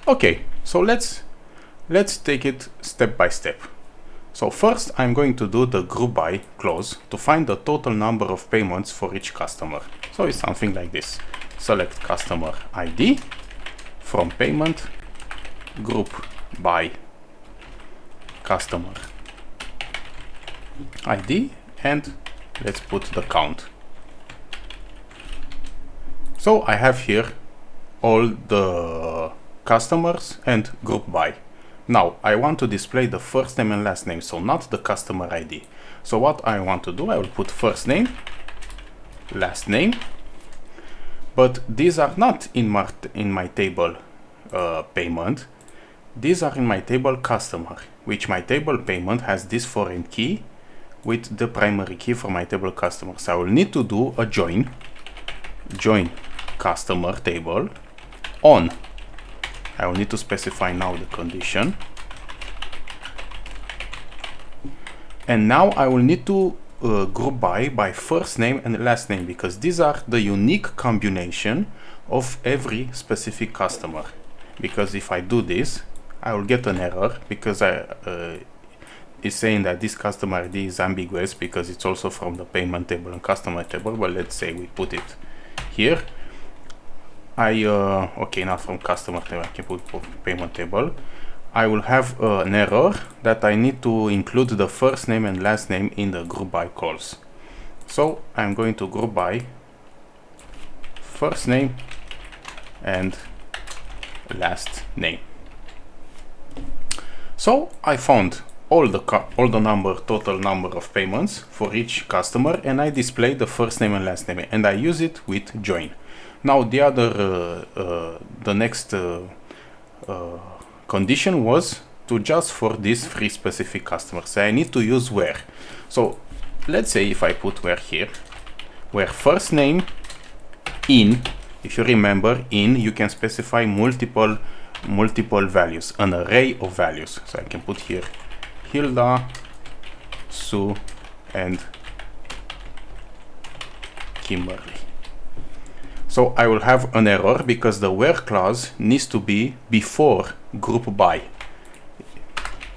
Okay, so let's take it step by step. So first I'm going to do the group by clause to find the total number of payments for each customer. So it's something like this. Select customer ID from payment, group by customer ID, and let's put the count. So I have here all the customers and group by. Now I want to display the first name and last name, so not the customer ID. So what I want to do, I will put first name, last name, but these are not in my table payment. These are in my table customer, which my table payment has this foreign key with the primary key for my table customer. So I will need to do a join customer table on. I will need to specify now the condition, and now I will need to group by first name and last name, because these are the unique combination of every specific customer. Because if I do this, I will get an error, because it's saying that this customer ID is ambiguous because it's also from the payment table and customer table. But let's say we put it here. Okay, not from customer table, I can put payment table. I will have an error that I need to include the first name and last name in the group by clause. So I'm going to group by first name and last name. So I found all the total number of payments for each customer, and I display the first name and last name, and I use it with join. Now the other the next condition was to just for these three specific customers, I need to use where. So let's say if I put where here, where first name in, if you remember, in you can specify multiple values, an array of values. So I can put here Hilda, Sue, and Kimberly. So I will have an error because the where clause needs to be before group by.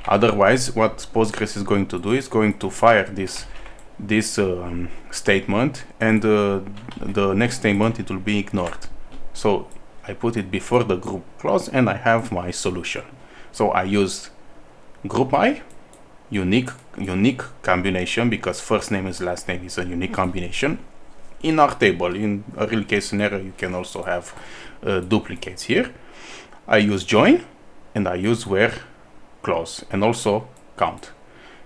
Otherwise, what Postgres is going to do is going to fire this statement, and the next statement, it will be ignored. So I put it before the group clause, and I have my solution. So I used group by, unique combination, because first name and last name is a unique combination. In our table, in a real case scenario, you can also have duplicates here. I use join, and I use where clause, and also count.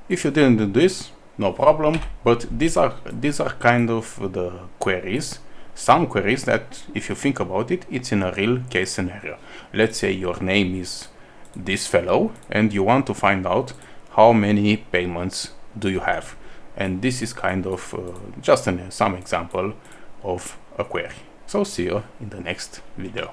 If you didn't do this, no problem, but these are kind of the queries, some queries that, if you think about it, it's in a real case scenario. Let's say your name is this fellow, and you want to find out how many payments do you have. And this is kind of just some example of a query. So see you in the next video.